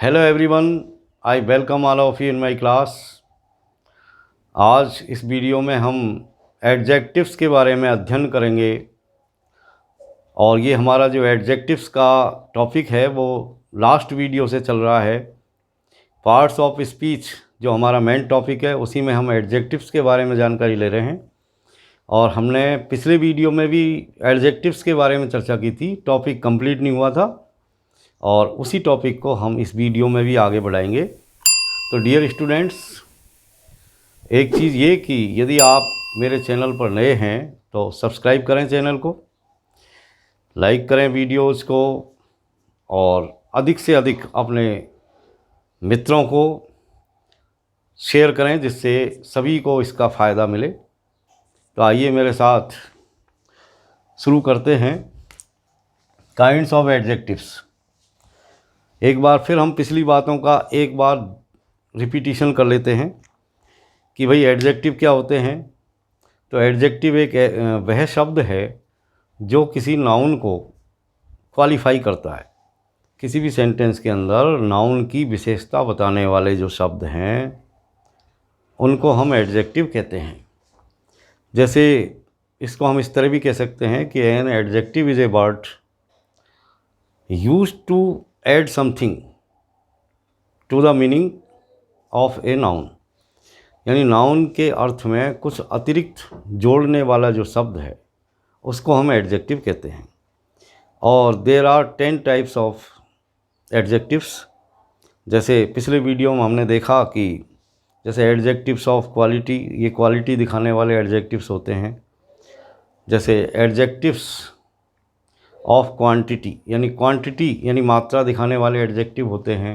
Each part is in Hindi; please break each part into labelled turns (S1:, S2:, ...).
S1: Hello everyone, I welcome all of you in my class. आज इस वीडियो में हम एडजेक्टिव्स के बारे में अध्ययन करेंगे और ये हमारा जो एडजेक्टिव्स का टॉपिक है वो लास्ट वीडियो से चल रहा है। पार्ट्स ऑफ स्पीच जो हमारा मेन टॉपिक है उसी में हम एडजेक्टिव्स के बारे में जानकारी ले रहे हैं और हमने पिछले वीडियो में भी एडजेक्टिव्स के बारे में चर्चा की थी। टॉपिक कंप्लीट नहीं हुआ था और उसी टॉपिक को हम इस वीडियो में भी आगे बढ़ाएंगे। तो डियर स्टूडेंट्स, एक चीज़ ये कि यदि आप मेरे चैनल पर नए हैं तो सब्सक्राइब करें चैनल को, लाइक करें वीडियोज़ को और अधिक से अधिक अपने मित्रों को शेयर करें जिससे सभी को इसका फ़ायदा मिले। तो आइए मेरे साथ शुरू करते हैं काइंड्स ऑफ एडजेक्टिव्स। एक बार फिर हम पिछली बातों का एक बार रिपीटिशन कर लेते हैं कि भाई एडजेक्टिव क्या होते हैं। तो एडजेक्टिव एक वह शब्द है जो किसी नाउन को क्वालिफाई करता है। किसी भी सेंटेंस के अंदर नाउन की विशेषता बताने वाले जो शब्द हैं उनको हम एडजेक्टिव कहते हैं। जैसे इसको हम इस तरह भी कह सकते हैं कि an adjective is a word used to add something to the meaning of a noun, यानी नाउन के अर्थ में कुछ अतिरिक्त जोड़ने वाला जो शब्द है उसको हम एडजेक्टिव कहते हैं। और there are 10 types of adjectives. जैसे पिछले वीडियो में हमने देखा कि जैसे एडजेक्टिव्स ऑफ क्वालिटी, ये क्वालिटी दिखाने वाले एडजेक्टिव्स होते हैं। जैसे एडजेक्टिव्स ऑफ क्वांटिटी यानी मात्रा दिखाने वाले एडजेक्टिव होते हैं।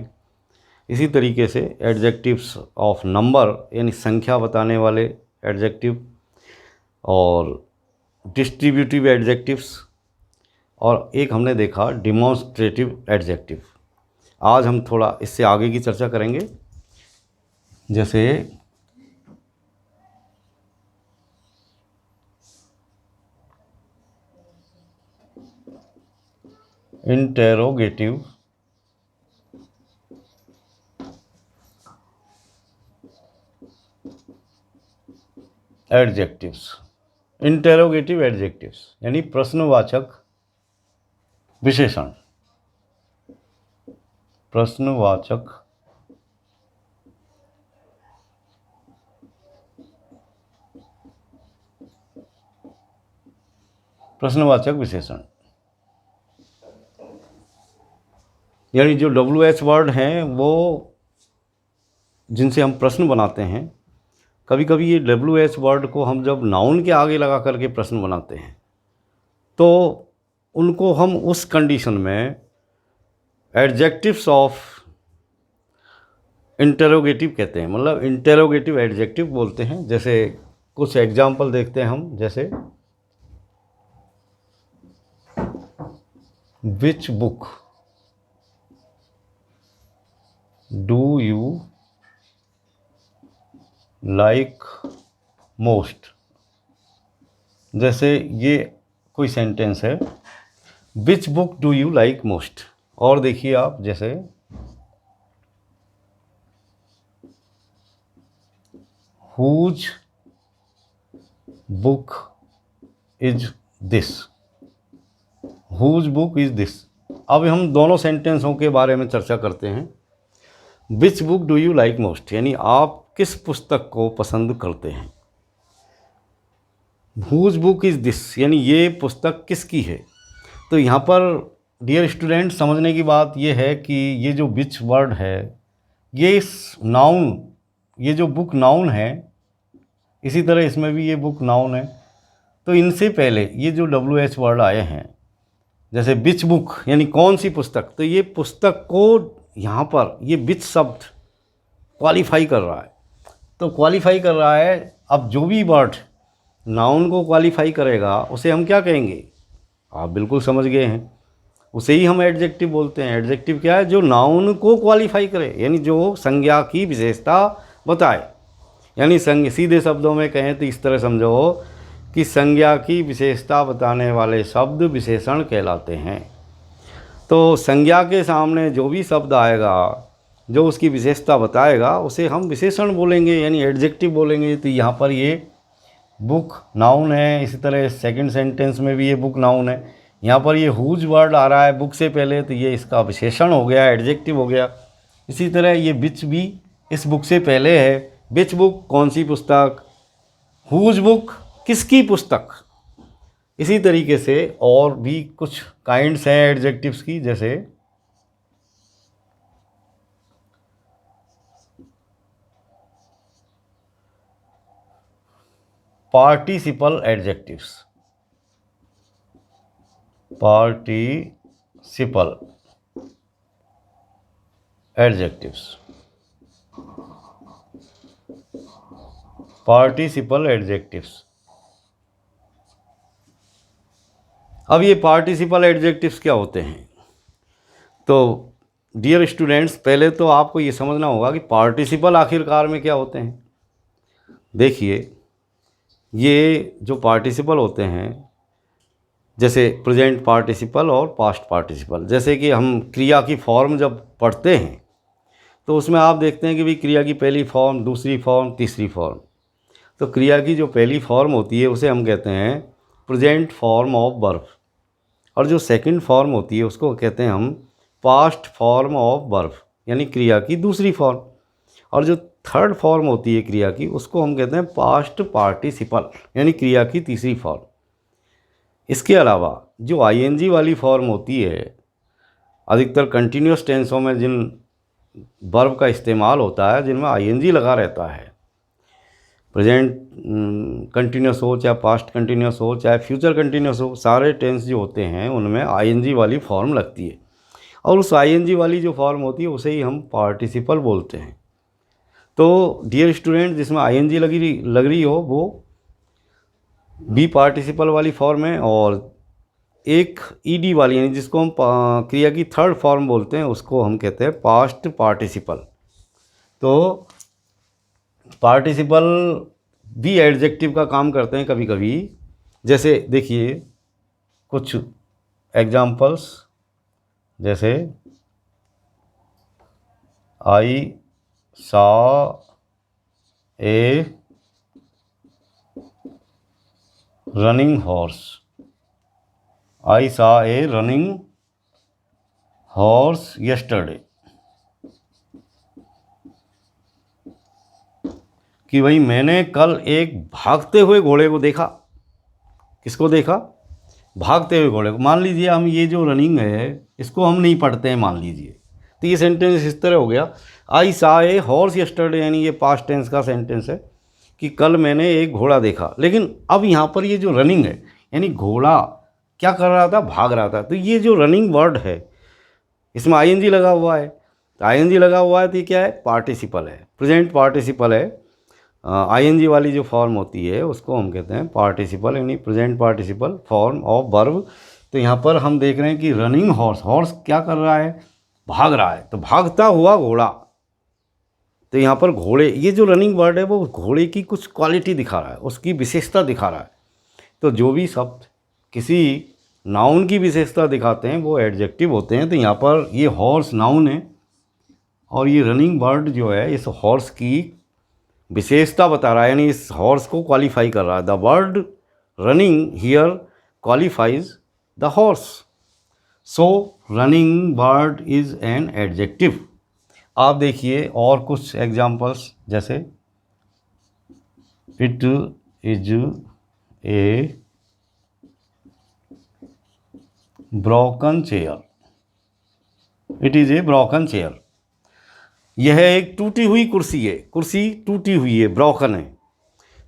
S1: इसी तरीके से एडजेक्टिव्स ऑफ नंबर यानी संख्या बताने वाले एडजेक्टिव और डिस्ट्रीब्यूटिव एडजेक्टिव्स, और एक हमने देखा डिमॉन्स्ट्रेटिव एडजेक्टिव। आज हम थोड़ा इससे आगे की चर्चा करेंगे। जैसे इंटेरोगेटिव एडजेक्टिव्स। इंटेरोगेटिव एडजेक्टिव्स यानी प्रश्नवाचक विशेषण। प्रश्नवाचक विशेषण यानी जो WH वर्ड हैं वो जिनसे हम प्रश्न बनाते हैं। कभी कभी ये WH वर्ड को हम जब नाउन के आगे लगा करके प्रश्न बनाते हैं तो उनको हम उस कंडीशन में एडजेक्टिव्स ऑफ इंटेरोगेटिव कहते हैं, मतलब इंटेरोगेटिव एडजेक्टिव बोलते हैं। जैसे कुछ एग्जाम्पल देखते हैं हम। जैसे which book do you like most. जैसे ये कोई सेंटेंस है, which book do you like most. और देखिए आप, जैसे whose book is this. Whose book is this. अब हम दोनों सेंटेंसों के बारे में चर्चा करते हैं। विच book do you like most यानी आप किस पुस्तक को पसंद करते हैं। हुज बुक इज़ दिस यानी ये पुस्तक किसकी है। तो यहाँ पर डियर स्टूडेंट समझने की बात ये है कि ये जो विच वर्ड है ये इस नाउन, ये जो बुक नाउन है, इसी तरह इसमें भी ये बुक नाउन है। तो इनसे पहले ये जो WH वर्ड आए हैं, जैसे विच बुक यानी कौन सी पुस्तक, तो ये पुस्तक को यहाँ पर ये विच शब्द क्वालिफाई कर रहा है। तो क्वालिफाई कर रहा है। अब जो भी वर्ड नाउन को क्वालिफाई करेगा उसे हम क्या कहेंगे, आप बिल्कुल समझ गए हैं, उसे ही हम एडजेक्टिव बोलते हैं। एडजेक्टिव क्या है, जो नाउन को क्वालिफाई करे यानी जो संज्ञा की विशेषता बताए। यानी सीधे शब्दों में कहें तो इस तरह समझो कि संज्ञा की विशेषता बताने वाले शब्द विशेषण कहलाते हैं। तो संज्ञा के सामने जो भी शब्द आएगा जो उसकी विशेषता बताएगा उसे हम विशेषण बोलेंगे, यानी एडजेक्टिव बोलेंगे। तो यहाँ पर ये बुक नाउन है, इसी तरह सेकंड सेंटेंस में भी ये बुक नाउन है। यहाँ पर ये हुज वर्ड आ रहा है बुक से पहले, तो ये इसका विशेषण हो गया, एडजेक्टिव हो गया। इसी तरह ये विच भी इस बुक से पहले है। विच बुक कौन सी पुस्तक, हुज बुक किसकी पुस्तक। इसी तरीके से और भी कुछ काइंड्स हैं एडजेक्टिव्स की, जैसे participle adjectives. Participle adjectives, participle adjectives. अब ये पार्टिसिपल एडजेक्टिव्स क्या होते हैं? तो डियर स्टूडेंट्स, पहले तो आपको ये समझना होगा कि पार्टिसिपल आखिरकार में क्या होते हैं। देखिए, ये जो पार्टिसिपल होते हैं, जैसे प्रेजेंट पार्टिसिपल और पास्ट पार्टिसिपल, जैसे कि हम क्रिया की फॉर्म जब पढ़ते हैं तो उसमें आप देखते हैं कि भाई क्रिया की पहली फॉर्म, दूसरी फॉर्म, तीसरी फॉर्म। तो क्रिया की जो पहली फॉर्म होती है उसे हम कहते हैं प्रेजेंट फॉर्म ऑफ वर्ब, और जो सेकंड फॉर्म होती है उसको कहते हैं हम पास्ट फॉर्म ऑफ वर्ब, यानी क्रिया की दूसरी फॉर्म। और जो थर्ड फॉर्म होती है क्रिया की उसको हम कहते हैं पास्ट पार्टिसिपल, यानी क्रिया की तीसरी फॉर्म। इसके अलावा जो आईएनजी वाली फॉर्म होती है, अधिकतर कंटिन्यूस टेंसों में जिन वर्ब का इस्तेमाल होता है जिनमें आईएनजी लगा रहता है, प्रेजेंट कंटिन्यूस हो, चाहे पास्ट कंटिन्यूस हो, चाहे फ्यूचर कंटिन्यूस हो, सारे टेंस जो होते हैं उनमें आईएनजी वाली फॉर्म लगती है। और उस आईएनजी वाली जो फॉर्म होती है उसे ही हम पार्टिसिपल बोलते हैं। तो डियर स्टूडेंट, जिसमें आईएनजी लग रही हो वो बी पार्टिसिपल वाली फॉर्म है, और एक ईडी वाली, यानी जिसको हम क्रिया की थर्ड फॉर्म बोलते हैं, उसको हम कहते हैं पास्ट पार्टिसिपल। तो पार्टिसिपल भी एडजेक्टिव का काम करते हैं कभी कभी। जैसे देखिए कुछ एग्जाम्पल्स, जैसे आई सा ए रनिंग हॉर्स। आई सा ए रनिंग हॉर्स यस्टरडे, कि भाई मैंने कल एक भागते हुए घोड़े को देखा। किसको देखा? भागते हुए घोड़े को। मान लीजिए हम ये जो रनिंग है इसको हम नहीं पढ़ते हैं, मान लीजिए, तो ये सेंटेंस इस तरह हो गया, आई सा ए हॉर्स यस्टरडे, यानी ये पास्ट टेंस का सेंटेंस है कि कल मैंने एक घोड़ा देखा। लेकिन अब यहाँ पर ये जो रनिंग है, यानी घोड़ा क्या कर रहा था? भाग रहा था। तो ये जो रनिंग वर्ड है इसमें आईएनजी लगा हुआ है। तो आईएनजी लगा हुआ है तो ये क्या है? पार्टिसिपल है, प्रेजेंट पार्टिसिपल है। आईएनजी वाली जो फॉर्म होती है उसको हम कहते हैं पार्टिसिपल, यानी present participle form of verb. तो यहाँ पर हम देख रहे हैं कि रनिंग हॉर्स, हॉर्स क्या कर रहा है? भाग रहा है। तो भागता हुआ घोड़ा, तो यहाँ पर घोड़े, ये जो रनिंग वर्ड है वो घोड़े की कुछ क्वालिटी दिखा रहा है, उसकी विशेषता दिखा रहा है। तो जो भी शब्द किसी नाउन की विशेषता दिखाते हैं वो एडजेक्टिव होते हैं। तो यहाँ पर ये हॉर्स नाउन है, और ये रनिंग वर्ड जो है इस हॉर्स की विशेषता बता रहा है, यानी इस हॉर्स को क्वालिफाई कर रहा है। The word running here qualifies the horse, so running word is an adjective. आप देखिए और कुछ एग्जाम्पल्स, जैसे it is a broken chair. It is a broken chair, यह एक टूटी हुई कुर्सी है। कुर्सी टूटी हुई है, ब्रोकन है।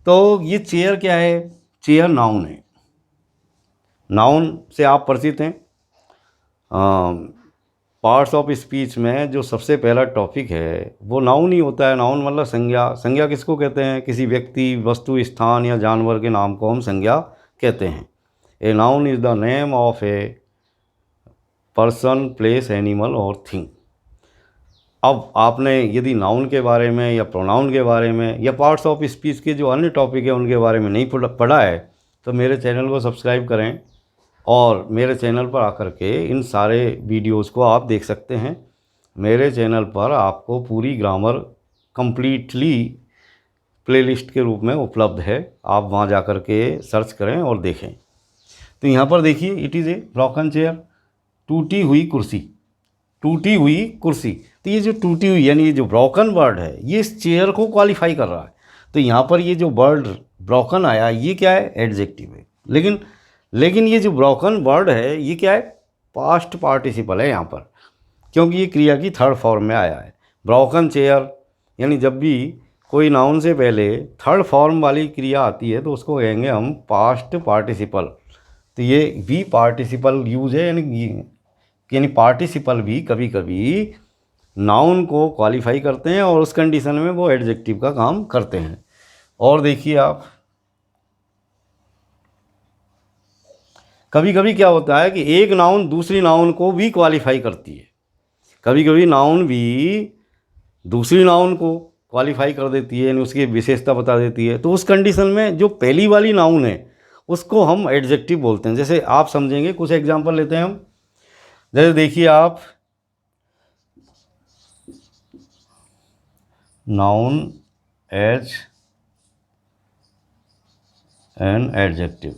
S1: तो ये चेयर क्या है? चेयर नाउन है। नाउन से आप परिचित हैं। पार्ट्स ऑफ स्पीच में जो सबसे पहला टॉपिक है वो नाउन ही होता है। नाउन मतलब संज्ञा। संज्ञा किसको कहते हैं? किसी व्यक्ति, वस्तु, स्थान या जानवर के नाम को हम संज्ञा कहते हैं। A noun is the name of a person, place, animal और थिंग। अब आपने यदि नाउन के बारे में या प्रोनाउन के बारे में या पार्ट्स ऑफ स्पीच के जो अन्य टॉपिक है उनके बारे में नहीं पढ़ा है तो मेरे चैनल को सब्सक्राइब करें, और मेरे चैनल पर आकर के इन सारे वीडियोस को आप देख सकते हैं। मेरे चैनल पर आपको पूरी ग्रामर कंप्लीटली प्लेलिस्ट के रूप में उपलब्ध है, आप वहाँ जा कर के सर्च करें और देखें। तो यहाँ पर देखिए, it is a broken chair, टूटी हुई कुर्सी, टूटी हुई कुर्सी। तो ये जो टूटी हुई यानी ये जो ब्रोकन वर्ड है ये इस चेयर को क्वालिफाई कर रहा है। तो यहाँ पर ये जो वर्ड ब्रोकन आया ये क्या है, एडजेक्टिव है। लेकिन ये जो ब्रोकन वर्ड है ये क्या है, पास्ट पार्टिसिपल है यहाँ पर, क्योंकि ये क्रिया की थर्ड फॉर्म में आया है। ब्रोकन चेयर यानी जब भी कोई नाउन से पहले थर्ड फॉर्म वाली क्रिया आती है तो उसको कहेंगे हम पास्ट पार्टिसिपल। तो ये भी पार्टिसिपल यूज है, यानी पार्टिसिपल भी कभी कभी नाउन को क्वालिफाई करते हैं और उस कंडीशन में वो एडजेक्टिव का काम करते हैं। और देखिए आप, कभी कभी क्या होता है कि एक नाउन दूसरी नाउन को भी क्वालिफाई करती है, कभी कभी नाउन भी दूसरी नाउन को क्वालिफाई कर देती है, यानी उसकी विशेषता बता देती है। तो उस कंडीशन में जो पहली वाली नाउन है उसको हम एडजेक्टिव बोलते हैं। जैसे आप समझेंगे, कुछ एग्जांपल लेते हैं हम। जैसे देखिए आप, noun as an adjective.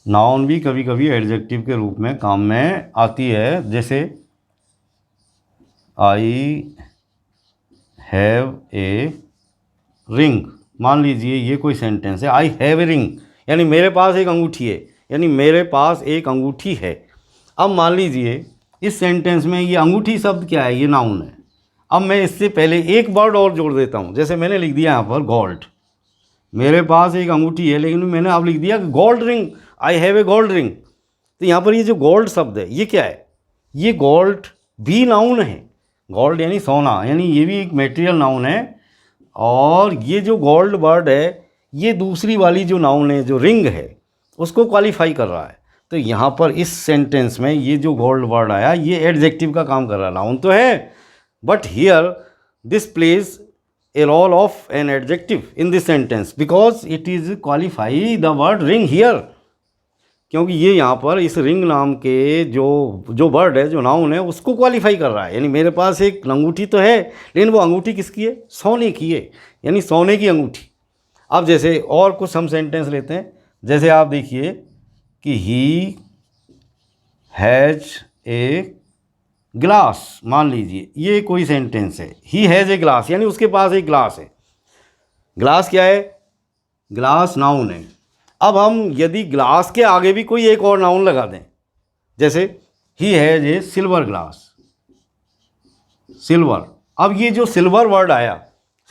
S1: Noun भी कभी कभी एडजेक्टिव के रूप में काम में आती है। जैसे आई हैव ए रिंग, मान लीजिए ये कोई सेंटेंस है, आई हैव ए रिंग यानी मेरे पास एक अंगूठी है, यानी मेरे पास एक अंगूठी है। अब मान लीजिए इस सेंटेंस में ये अंगूठी शब्द क्या है, ये नाउन है। अब मैं इससे पहले एक वर्ड और जोड़ देता हूँ, जैसे मैंने लिख दिया यहाँ पर गोल्ड। मेरे पास एक अंगूठी है लेकिन मैंने अब लिख दिया gold ring, I have a gold ring. तो यहाँ पर ये जो गोल्ड शब्द है ये क्या है, ये गोल्ड भी नाउन है। गोल्ड यानी सोना, यानी ये भी एक मेटेरियल नाउन है। और ये जो गोल्ड वर्ड है ये दूसरी वाली जो नाउन है, जो रिंग है, उसको क्वालिफाई कर रहा है। तो यहाँ पर इस सेंटेंस में ये जो गोल्ड वर्ड आया ये एडजेक्टिव का काम कर रहा है। नाउन तो है, but here this plays a role of an adjective in this sentence because it is qualify the word ring here, क्योंकि ये यहाँ पर इस रिंग नाम के जो वर्ड है, जो नाउन है, उसको क्वालिफाई कर रहा है। यानी मेरे पास एक अंगूठी तो है लेकिन वो अंगूठी किसकी है, सोने की है, यानी सोने की अंगूठी। अब जैसे और कुछ हम सेंटेंस लेते हैं। जैसे आप देखिए कि ही हैज़ ए ग्लास, मान लीजिए ये कोई सेंटेंस है, ही हैज़ ए ग्लास यानी उसके पास एक ग्लास है। ग्लास क्या है, ग्लास नाउन है। अब हम यदि ग्लास के आगे भी कोई एक और नाउन लगा दें, जैसे he has a silver glass, silver. अब ये जो सिल्वर वर्ड आया,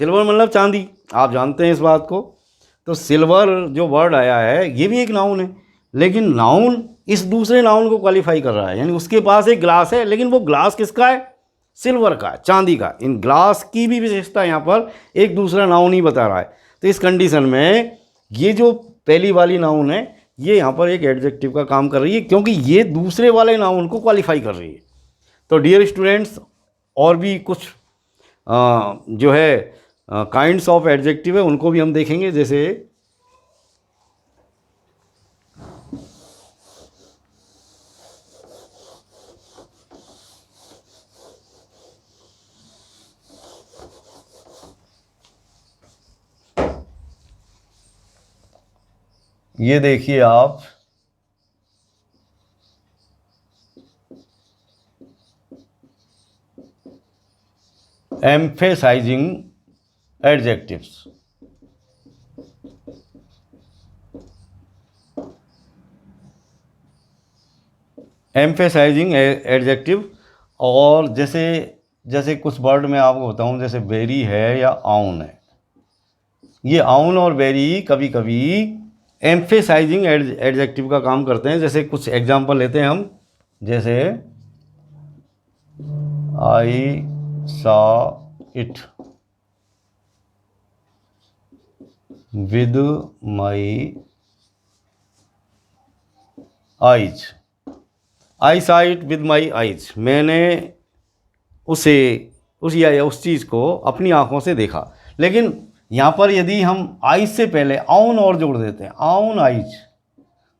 S1: सिल्वर मतलब चांदी, आप जानते हैं इस बात को। तो सिल्वर जो वर्ड आया है ये भी एक नाउन है, लेकिन नाउन इस दूसरे नाउन को क्वालिफाई कर रहा है। यानी उसके पास एक ग्लास है लेकिन वो ग्लास किसका है, सिल्वर का, चांदी का। इन ग्लास की भी विशेषता यहाँ पर एक दूसरा नाउन ही बता रहा है। तो इस कंडीशन में ये जो पहली वाली नाउन है ये यहाँ पर एक एडजेक्टिव का काम कर रही है, क्योंकि ये दूसरे वाले नाउन को क्वालिफाई कर रही है। तो डियर स्टूडेंट्स, और भी कुछ जो है काइंड्स ऑफ एडजेक्टिव है उनको भी हम देखेंगे। जैसे ये देखिए आप, एम्फेसाइजिंग एडजेक्टिव्स। Emphasizing adjective. और जैसे कुछ वर्ड में आपको बताऊं, जैसे वेरी है या आउन है। ये आउन और वेरी कभी कभी एम्फेसाइजिंग एडजेक्टिव का काम करते हैं। जैसे कुछ एग्जांपल लेते हैं हम। जैसे I saw it with my eyes, I saw it with my eyes, मैंने उस चीज़ को अपनी आँखों से देखा। लेकिन यहाँ पर यदि हम आइज से पहले आउन और जोड़ देते हैं, आउन आइज,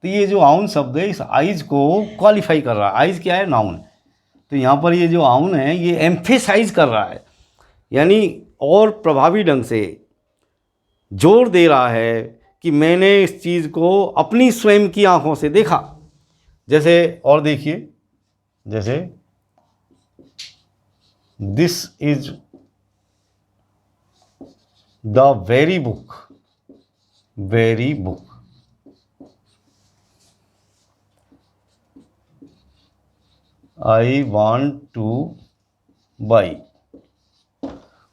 S1: तो ये जो आउन शब्द है इस आइज को क्वालिफाई कर रहा है। आइज क्या है? नाउन। तो यहाँ पर ये जो आउन है ये एम्फेसाइज कर रहा है, यानी और प्रभावी ढंग से जोर दे रहा है कि मैंने इस चीज़ को अपनी स्वयं की आंखों से देखा। जैसे और देखिए, जैसे this is the very book, very book. I want two by,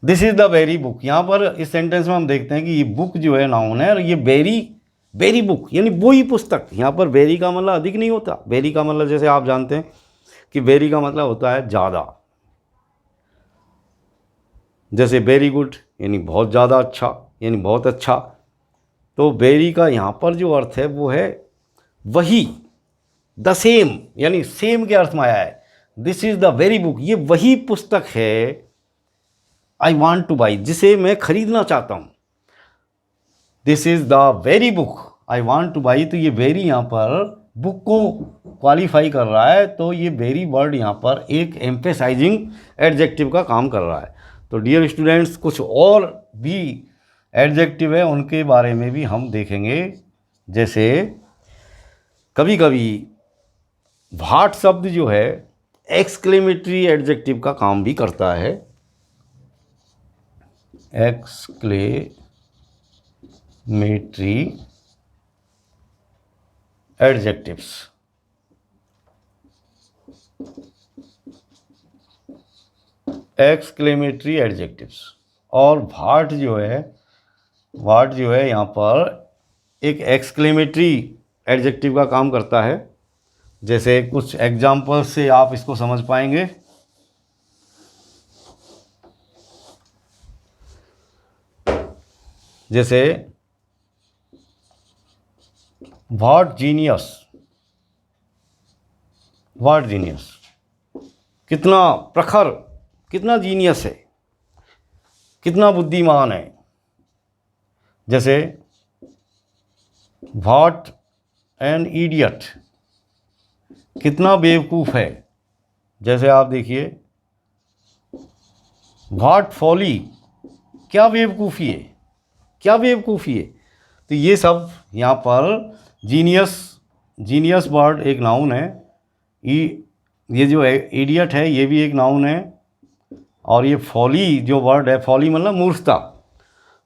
S1: this is the very book. यहाँ पर इस सेंटेंस में हम देखते हैं कि ये बुक जो है नाउन है और ये वेरी, वेरी बुक यानी वही पुस्तक। यहाँ पर वेरी का मतलब अधिक नहीं होता। वेरी का मतलब जैसे आप जानते हैं कि वेरी का मतलब होता है ज़्यादा। जैसे वेरी गुड यानी बहुत ज़्यादा अच्छा, यानी बहुत अच्छा। तो वेरी का यहाँ पर जो अर्थ है वो है वही, द सेम, यानी सेम के अर्थ में आया है। This is the very book, ये वही पुस्तक है आई वॉन्ट टू बाई, जिसे मैं खरीदना चाहता हूँ। This is the very book I want two by, तो ये वेरी यहाँ पर बुक को क्वालिफाई कर रहा है। तो ये वेरी वर्ड यहाँ पर एक एम्फेसाइजिंग एडजेक्टिव का काम कर रहा है। तो डियर स्टूडेंट्स, कुछ और भी एडजेक्टिव है उनके बारे में भी हम देखेंगे। जैसे कभी कभी व्हाट शब्द जो है एक्सक्लेमेटरी एडजेक्टिव का काम भी करता है। Exclamatory adjectives, exclamatory adjectives. और व्हाट जो है, व्हाट जो है यहाँ पर एक एक्सक्लेमेटरी एडजेक्टिव का काम करता है। जैसे कुछ एग्जाम्पल से आप इसको समझ पाएंगे। जैसे व्हाट जीनियस, व्हाट जीनियस, कितना प्रखर, कितना जीनियस है, कितना बुद्धिमान है। जैसे व्हाट एन इडियट, कितना बेवकूफ़ है। जैसे आप देखिए व्हाट फॉली, क्या बेवकूफ़ी है, क्या बेवकूफ़ी है। तो ये सब यहाँ पर जीनियस, जीनियस वर्ड एक नाउन है। ये जो इडियट है ये भी एक नाउन है। और ये फॉली जो वर्ड है, फॉली मतलब मूर्खता,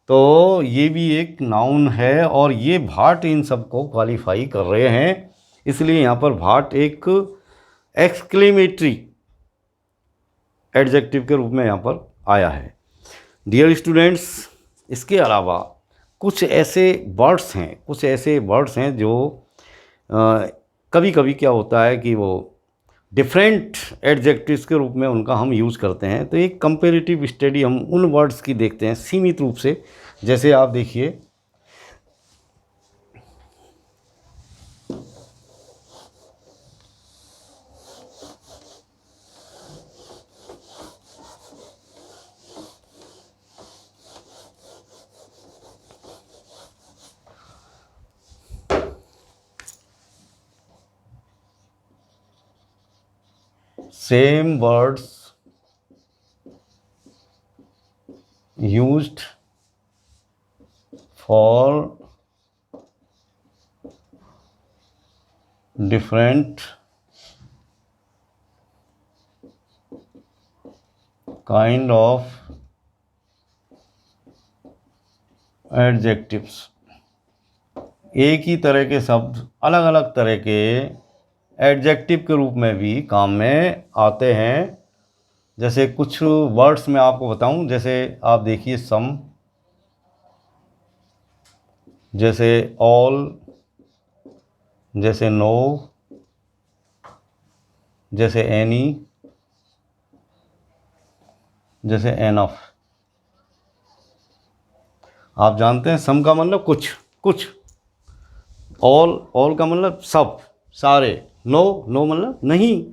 S1: तो ये भी एक नाउन है। और ये व्हाट इन सब को क्वालिफाई कर रहे हैं, इसलिए यहाँ पर व्हाट एक एक्सक्लेमेटरी एडजेक्टिव के रूप में यहाँ पर आया है। डियर स्टूडेंट्स, इसके अलावा कुछ ऐसे वर्ड्स हैं, कुछ ऐसे वर्ड्स हैं जो कभी कभी क्या होता है कि वो डिफरेंट एडजेक्टिव्स के रूप में उनका हम यूज़ करते हैं। तो एक कंपेरेटिव स्टडी हम उन वर्ड्स की देखते हैं सीमित रूप से। जैसे आप देखिए same words used for different kind of adjectives। एक ही तरह के शब्द अलग अलग तरह के एडजेक्टिव के रूप में भी काम में आते हैं। जैसे कुछ वर्ड्स मैं आपको बताऊं, जैसे आप देखिए सम, जैसे ऑल, जैसे नो, जैसे एनी, जैसे एनफ। आप जानते हैं सम का मतलब कुछ, कुछ। ऑल का मतलब सब, सारे। नो, नो मतलब नहीं,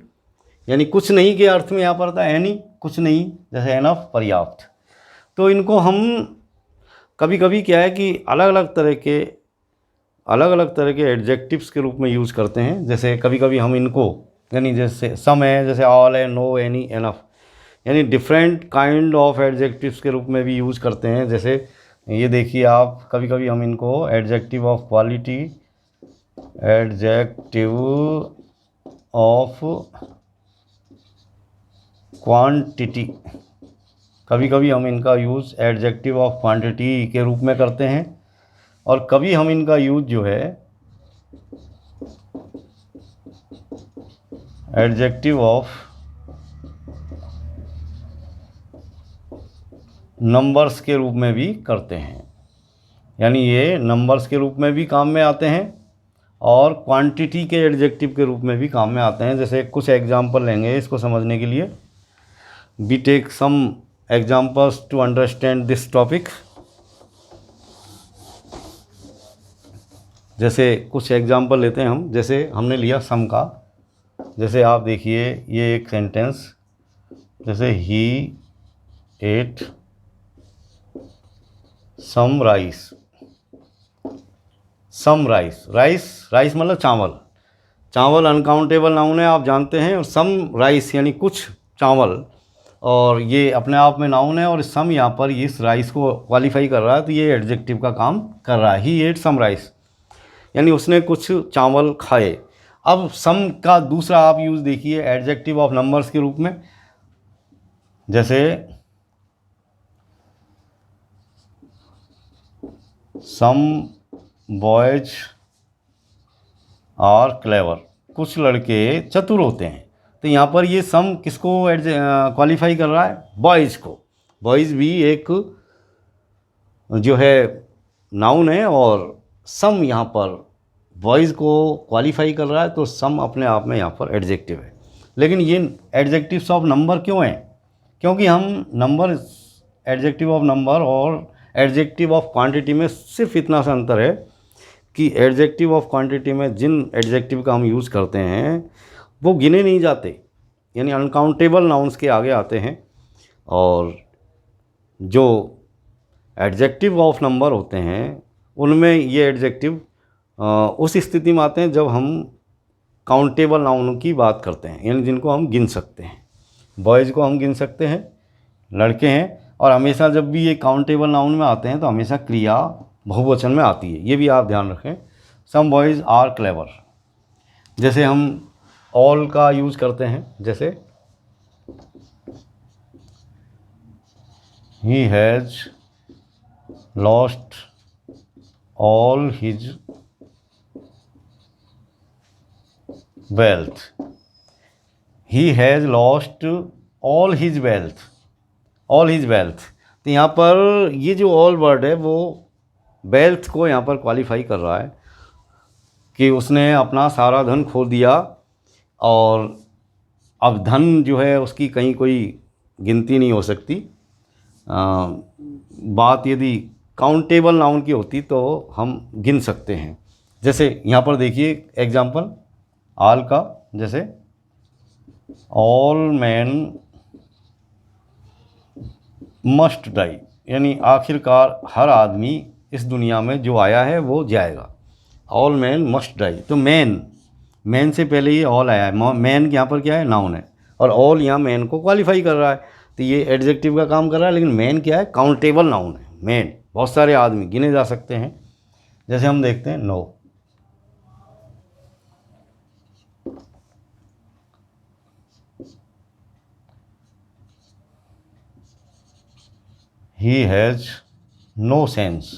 S1: यानी कुछ नहीं के अर्थ में यहाँ पर था। एनी कुछ नहीं, जैसे एनफ पर्याप्त। तो इनको हम कभी कभी क्या है कि अलग अलग तरह के अलग अलग तरह के एडजेक्टिव्स के रूप में यूज़ करते हैं। जैसे कभी कभी हम इनको, यानी जैसे सम है, जैसे ऑल है, नो, एनी, एनफ, यानी डिफरेंट काइंड ऑफ एडजेक्टिव्स के रूप में भी यूज़ करते हैं। जैसे ये देखिए आप, कभी कभी हम इनको adjective of quality, adjective of quantity, कभी कभी हम इनका यूज़ एडजेक्टिव ऑफ क्वांटिटी के रूप में करते हैं, और कभी हम इनका यूज़ जो है एडजेक्टिव ऑफ नंबर्स के रूप में भी करते हैं। यानी ये नंबर्स के रूप में भी काम में आते हैं और क्वांटिटी के एडजेक्टिव के रूप में भी काम में आते हैं। जैसे कुछ एग्जांपल लेंगे इसको समझने के लिए। We take some examples to understand this topic. जैसे कुछ एग्जांपल लेते हैं हम, जैसे हमने लिया सम का। जैसे आप देखिए ये एक सेंटेंस, जैसे ही eat some rice. Some rice, rice मतलब चावल। चावल अनकाउंटेबल नाउन है, आप जानते हैं। और सम राइस यानी कुछ चावल, और ये अपने आप में नाउन है, और सम यहाँ पर इस राइस को क्वालिफाई कर रहा है, तो ये एडजेक्टिव का काम कर रहा है। ही एट सम राइस यानी उसने कुछ चावल खाए। अब सम का दूसरा आप यूज़ देखिए एडजेक्टिव ऑफ नंबर्स के रूप में। जैसे सम बॉयज आर क्लेवर, कुछ लड़के चतुर होते हैं। तो यहाँ पर ये सम किसको क्वालिफाई कर रहा है? बॉयज़ को। बॉयज़ भी एक जो है नाउन है, और सम यहाँ पर बॉयज़ को क्वालिफाई कर रहा है, तो सम अपने आप में यहाँ पर एडजेक्टिव है। लेकिन ये एडजेक्टिव्स ऑफ नंबर क्यों हैं? क्योंकि हम नंबर, एडजेक्टिव ऑफ नंबर और एडजेक्टिव ऑफ क्वांटिटी में सिर्फ इतना सा अंतर है कि एडजेक्टिव ऑफ क्वांटिटी में जिन एडजेक्टिव का हम यूज़ करते हैं वो गिने नहीं जाते, यानी अनकाउंटेबल नाउन्स के आगे आते हैं। और जो एडजेक्टिव ऑफ नंबर होते हैं उनमें ये एडजेक्टिव उस स्थिति में आते हैं जब हम काउंटेबल नाउन की बात करते हैं, यानी जिनको हम गिन सकते हैं। बॉयज़ को हम गिन सकते हैं, लड़के हैं। और हमेशा जब भी ये काउंटेबल नाउन में आते हैं तो हमेशा क्रिया बहुवचन में आती है, ये भी आप ध्यान रखें। सम बॉयज़ आर क्लेवर, जैसे हम ऑल का यूज़ करते हैं। जैसे he has lost all his wealth. He has lost all his wealth, all his wealth. तो यहाँ पर ये जो ऑल वर्ड है वो वेल्थ को यहाँ पर क्वालिफाई कर रहा है कि उसने अपना सारा धन खो दिया, और अब धन जो है उसकी कहीं कोई गिनती नहीं हो सकती। बात यदि काउंटेबल नाउन की होती तो हम गिन सकते हैं। जैसे यहाँ पर देखिए एग्जांपल ऑल का, जैसे ऑल मैन मस्ट डाई, यानी आखिरकार हर आदमी इस दुनिया में जो आया है वो जाएगा। ऑल मैन मस्ट डाई, तो मैन से पहले ये ऑल आया है। मैन यहाँ पर क्या है? नाउन है, और ऑल यहाँ मैन को क्वालिफाई कर रहा है, तो ये एडजेक्टिव का काम कर रहा है। लेकिन मैन क्या है? काउंटेबल नाउन है। मैन बहुत सारे आदमी गिने जा सकते हैं। जैसे हम देखते हैं no, he has no sense,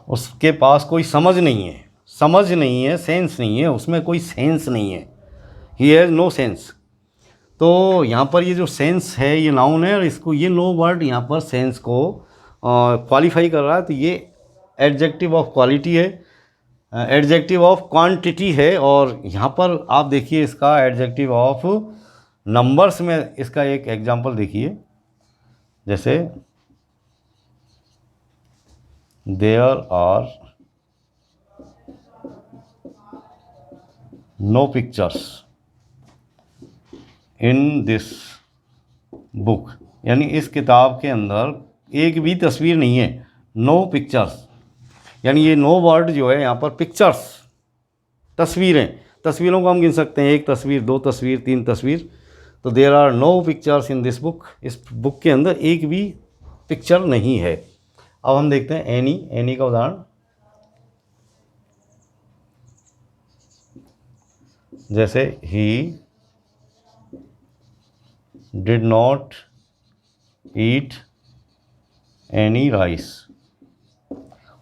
S1: उसके पास कोई समझ नहीं है। समझ नहीं है, सेंस नहीं है, उसमें कोई सेंस नहीं है। He has no sense. तो यहाँ पर ये जो सेंस है ये नाउन है, और इसको ये नो वर्ड यहाँ पर सेंस को क्वालिफाई कर रहा है, तो ये एडजेक्टिव ऑफ क्वालिटी है, एडजेक्टिव ऑफ क्वांटिटी है। और यहाँ पर आप देखिए इसका एडजेक्टिव ऑफ नंबर्स में इसका एक एग्जांपल देखिए। जैसे there are no pictures in this book, यानी इस किताब के अंदर एक भी तस्वीर नहीं है। नो पिक्चर्स, यानी ये 9 वर्ड जो है यहाँ पर पिक्चर्स, तस्वीरें, तस्वीरों को हम गिन सकते हैं, 1 तस्वीर, 2 तस्वीर, 3 तस्वीर। तो there are no pictures in this book, इस बुक के अंदर एक भी पिक्चर नहीं है। अब हम देखते हैं एनी, एनी का उदाहरण, जैसे ही did not eat any rice,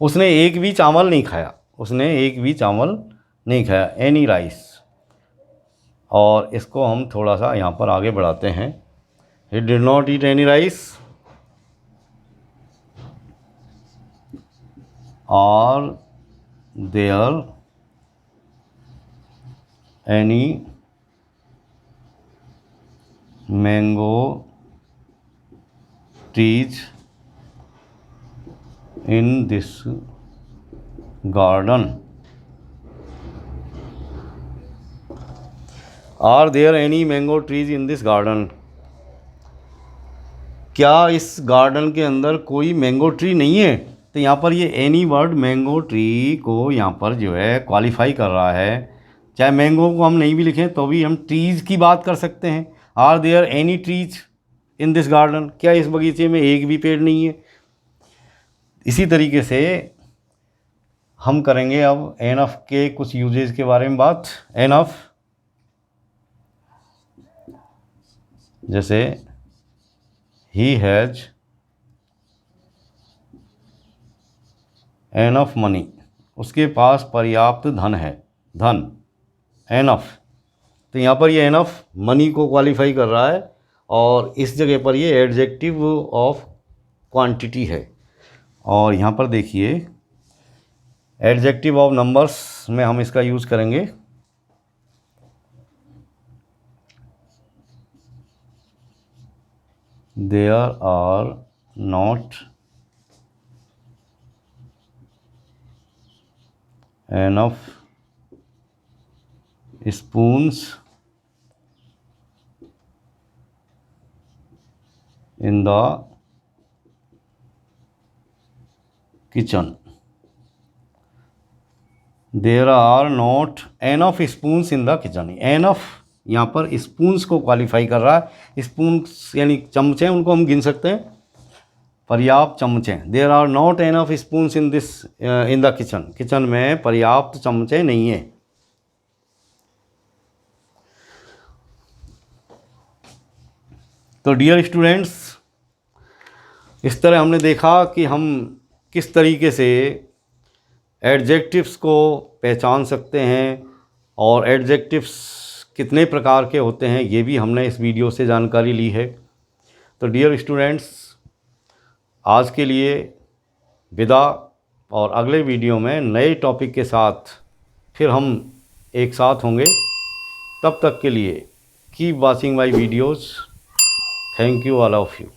S1: उसने एक भी चावल नहीं खाया, उसने एक भी चावल नहीं खाया, एनी राइस। और इसको हम थोड़ा सा यहाँ पर आगे बढ़ाते हैं, he did not eat any rice, are there any mango trees in this garden, are there any mango trees in this garden, क्या इस गार्डन के अंदर कोई मैंगो ट्री नहीं है। तो यहाँ पर ये एनी वर्ड मैंगो ट्री को यहाँ पर जो है क्वालिफाई कर रहा है। चाहे मैंगो को हम नहीं भी लिखें तो भी हम ट्रीज़ की बात कर सकते हैं। Are there any trees in this garden, क्या इस बगीचे में एक भी पेड़ नहीं है। इसी तरीके से हम करेंगे अब एनफ के कुछ यूजेस के बारे में बात। एनफ जैसे ही हैज़ एनफ मनी, उसके पास पर्याप्त धन है, धन, एनफ। तो यहाँ पर ये एनफ मनी को क्वालिफाई कर रहा है और इस जगह पर ये एडजेक्टिव ऑफ क्वांटिटी है। और यहाँ पर देखिए एडजेक्टिव ऑफ नंबर्स में हम इसका यूज़ करेंगे। There are not enough spoons in the kitchen, there are not enough spoons in the kitchen. Enough यहाँ पर स्पून्स को क्वालिफाई कर रहा है। स्पून्स यानी चमचे, उनको हम गिन सकते हैं, पर्याप्त चमचे। There are not enough spoons in this in the kitchen, kitchen में पर्याप्त चमचे नहीं है। तो डियर स्टूडेंट्स, इस तरह हमने देखा कि हम किस तरीके से एडजेक्टिव्स को पहचान सकते हैं और एडजेक्टिव्स कितने प्रकार के होते हैं, ये भी हमने इस वीडियो से जानकारी ली है। तो डियर स्टूडेंट्स, आज के लिए विदा, और अगले वीडियो में नए टॉपिक के साथ फिर हम एक साथ होंगे। तब तक के लिए keep watching my videos. Thank you all of you.